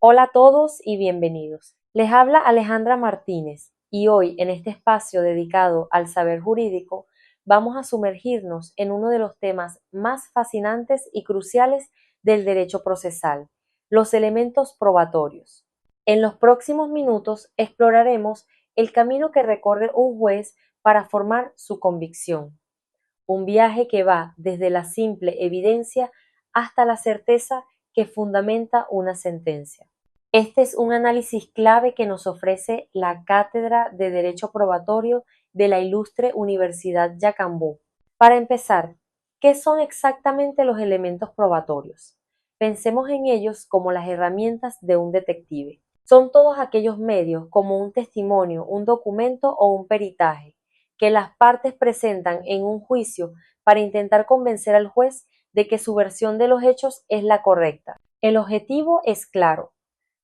Hola a todos y bienvenidos. Les habla Alejandra Martínez y hoy en este espacio dedicado al saber jurídico vamos a sumergirnos en uno de los temas más fascinantes y cruciales del derecho procesal, los elementos probatorios. En los próximos minutos exploraremos el camino que recorre un juez para formar su convicción, un viaje que va desde la simple evidencia hasta la certeza que fundamenta una sentencia. Este es un análisis clave que nos ofrece la Cátedra de Derecho Probatorio de la Ilustre Universidad Yacambú. Para empezar, ¿qué son exactamente los elementos probatorios? Pensemos en ellos como las herramientas de un detective. Son todos aquellos medios como un testimonio, un documento o un peritaje que las partes presentan en un juicio para intentar convencer al juez de que su versión de los hechos es la correcta. El objetivo es claro: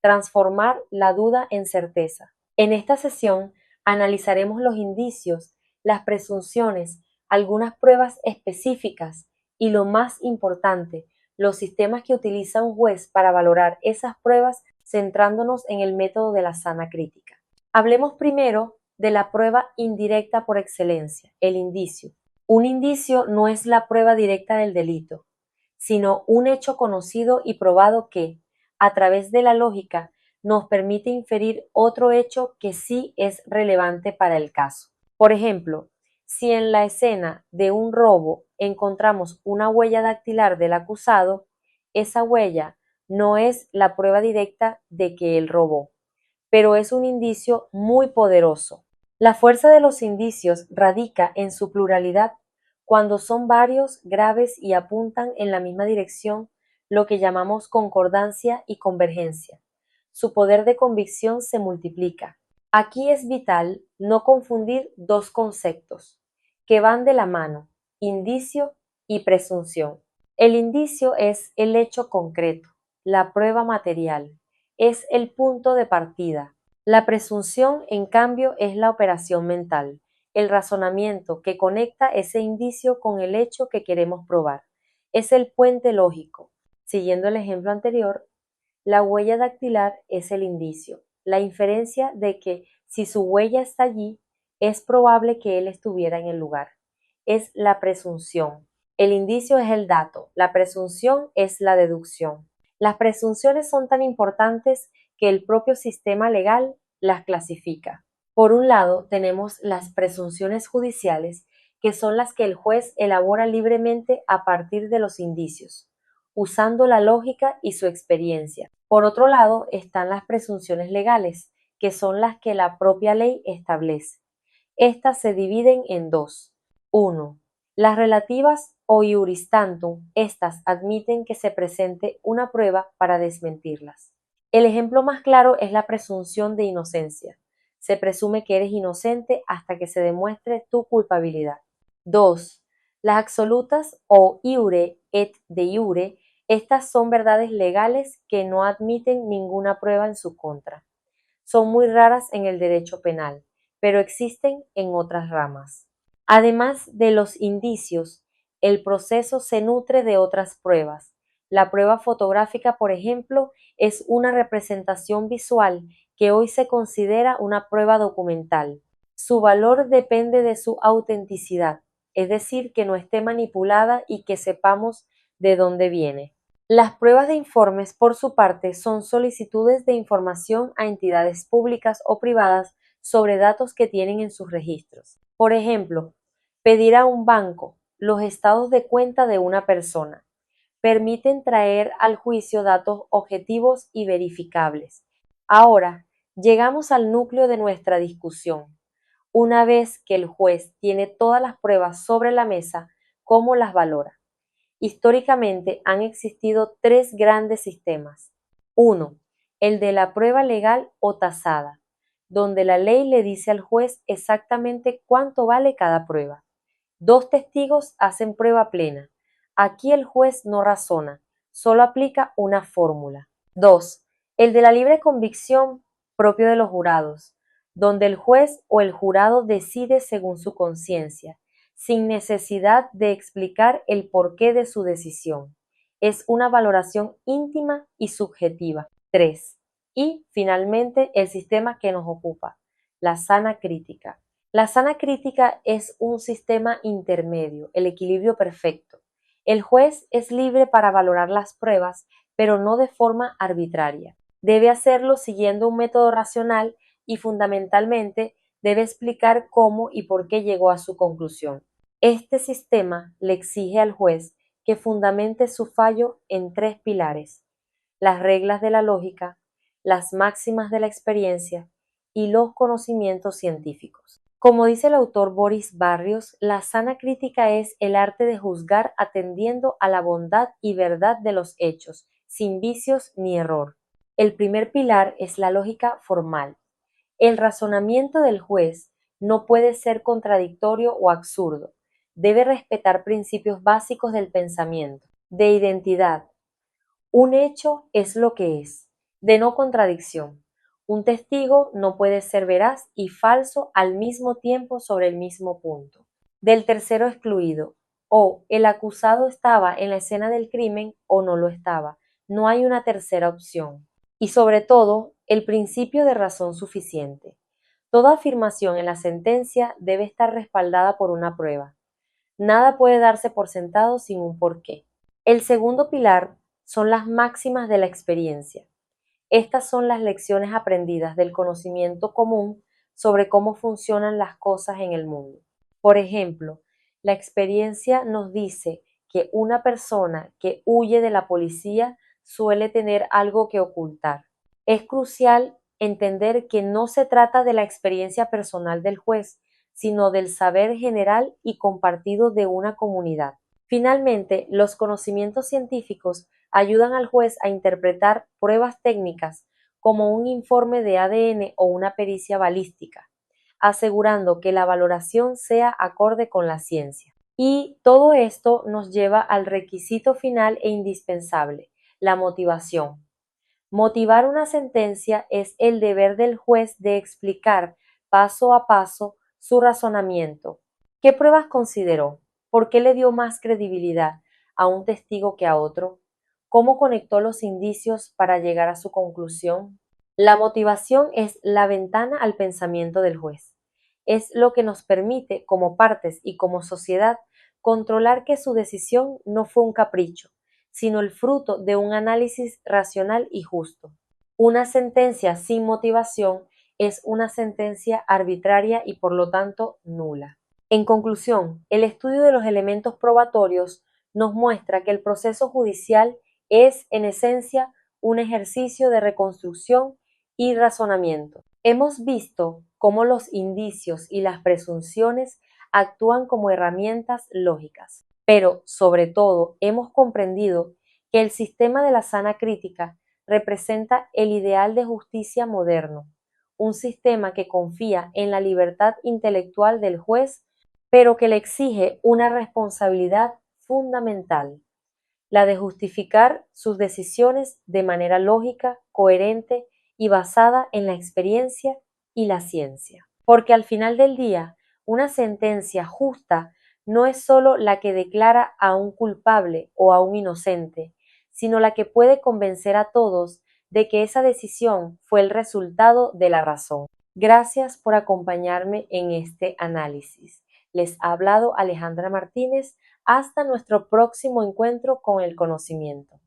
transformar la duda en certeza. En esta sesión analizaremos los indicios, las presunciones, algunas pruebas específicas y, lo más importante, los sistemas que utiliza un juez para valorar esas pruebas, centrándonos en el método de la sana crítica. Hablemos primero de la prueba indirecta por excelencia, el indicio. Un indicio no es la prueba directa del delito, sino un hecho conocido y probado que, a través de la lógica, nos permite inferir otro hecho que sí es relevante para el caso. Por ejemplo, si en la escena de un robo encontramos una huella dactilar del acusado, esa huella no es la prueba directa de que él robó, pero es un indicio muy poderoso. La fuerza de los indicios radica en su pluralidad, cuando son varios, graves y apuntan en la misma dirección, lo que llamamos concordancia y convergencia. Su poder de convicción se multiplica. Aquí es vital no confundir dos conceptos que van de la mano: indicio y presunción. El indicio es el hecho concreto, la prueba material, es el punto de partida. La presunción, en cambio, es la operación mental, el razonamiento que conecta ese indicio con el hecho que queremos probar. Es el puente lógico. Siguiendo el ejemplo anterior, la huella dactilar es el indicio, la inferencia de que si su huella está allí, es probable que él estuviera en el lugar. Es la presunción. El indicio es el dato, la presunción es la deducción. Las presunciones son tan importantes que el propio sistema legal las clasifica. Por un lado, tenemos las presunciones judiciales, que son las que el juez elabora libremente a partir de los indicios, usando la lógica y su experiencia. Por otro lado, están las presunciones legales, que son las que la propia ley establece. Estas se dividen en dos. 1. Las relativas o iuris tantum. Estas admiten que se presente una prueba para desmentirlas. El ejemplo más claro es la presunción de inocencia. Se presume que eres inocente hasta que se demuestre tu culpabilidad. 2. Las absolutas o iure et de iure. Estas son verdades legales que no admiten ninguna prueba en su contra. Son muy raras en el derecho penal, pero existen en otras ramas. Además de los indicios, el proceso se nutre de otras pruebas. La prueba fotográfica, por ejemplo, es una representación visual que hoy se considera una prueba documental. Su valor depende de su autenticidad, es decir, que no esté manipulada y que sepamos de dónde viene. Las pruebas de informes, por su parte, son solicitudes de información a entidades públicas o privadas sobre datos que tienen en sus registros. Por ejemplo, pedir a un banco los estados de cuenta de una persona. Permiten traer al juicio datos objetivos y verificables. Ahora, llegamos al núcleo de nuestra discusión. Una vez que el juez tiene todas las pruebas sobre la mesa, ¿cómo las valora? Históricamente han existido tres grandes sistemas. Uno, el de la prueba legal o tasada, donde la ley le dice al juez exactamente cuánto vale cada prueba. Dos testigos hacen prueba plena. Aquí el juez no razona, solo aplica una fórmula. 2. El de la libre convicción, propio de los jurados, donde el juez o el jurado decide según su conciencia, sin necesidad de explicar el porqué de su decisión. Es una valoración íntima y subjetiva. 3. Y, finalmente, el sistema que nos ocupa, la sana crítica. La sana crítica es un sistema intermedio, el equilibrio perfecto. El juez es libre para valorar las pruebas, pero no de forma arbitraria. Debe hacerlo siguiendo un método racional y, fundamentalmente, debe explicar cómo y por qué llegó a su conclusión. Este sistema le exige al juez que fundamente su fallo en tres pilares: las reglas de la lógica, las máximas de la experiencia y los conocimientos científicos. Como dice el autor Boris Barrios, la sana crítica es el arte de juzgar atendiendo a la bondad y verdad de los hechos, sin vicios ni error. El primer pilar es la lógica formal. El razonamiento del juez no puede ser contradictorio o absurdo. Debe respetar principios básicos del pensamiento, de identidad. Un hecho es lo que es, de no contradicción. Un testigo no puede ser veraz y falso al mismo tiempo sobre el mismo punto. Del tercero excluido, o el acusado estaba en la escena del crimen o no lo estaba. No hay una tercera opción. Y sobre todo, el principio de razón suficiente. Toda afirmación en la sentencia debe estar respaldada por una prueba. Nada puede darse por sentado sin un porqué. El segundo pilar son las máximas de la experiencia. Estas son las lecciones aprendidas del conocimiento común sobre cómo funcionan las cosas en el mundo. Por ejemplo, la experiencia nos dice que una persona que huye de la policía suele tener algo que ocultar. Es crucial entender que no se trata de la experiencia personal del juez, sino del saber general y compartido de una comunidad. Finalmente, los conocimientos científicos ayudan al juez a interpretar pruebas técnicas como un informe de ADN o una pericia balística, asegurando que la valoración sea acorde con la ciencia. Y todo esto nos lleva al requisito final e indispensable, la motivación. Motivar una sentencia es el deber del juez de explicar paso a paso su razonamiento. ¿Qué pruebas consideró? ¿Por qué le dio más credibilidad a un testigo que a otro? ¿Cómo conectó los indicios para llegar a su conclusión? La motivación es la ventana al pensamiento del juez. Es lo que nos permite, como partes y como sociedad, controlar que su decisión no fue un capricho, sino el fruto de un análisis racional y justo. Una sentencia sin motivación es una sentencia arbitraria y por lo tanto nula. En conclusión, el estudio de los elementos probatorios nos muestra que el proceso judicial es, en esencia, un ejercicio de reconstrucción y razonamiento. Hemos visto cómo los indicios y las presunciones actúan como herramientas lógicas, pero sobre todo hemos comprendido que el sistema de la sana crítica representa el ideal de justicia moderno, un sistema que confía en la libertad intelectual del juez, pero que le exige una responsabilidad fundamental, la de justificar sus decisiones de manera lógica, coherente y basada en la experiencia y la ciencia. Porque al final del día, una sentencia justa no es solo la que declara a un culpable o a un inocente, sino la que puede convencer a todos de que esa decisión fue el resultado de la razón. Gracias por acompañarme en este análisis. Les ha hablado Alejandra Martínez. Hasta nuestro próximo encuentro con el conocimiento.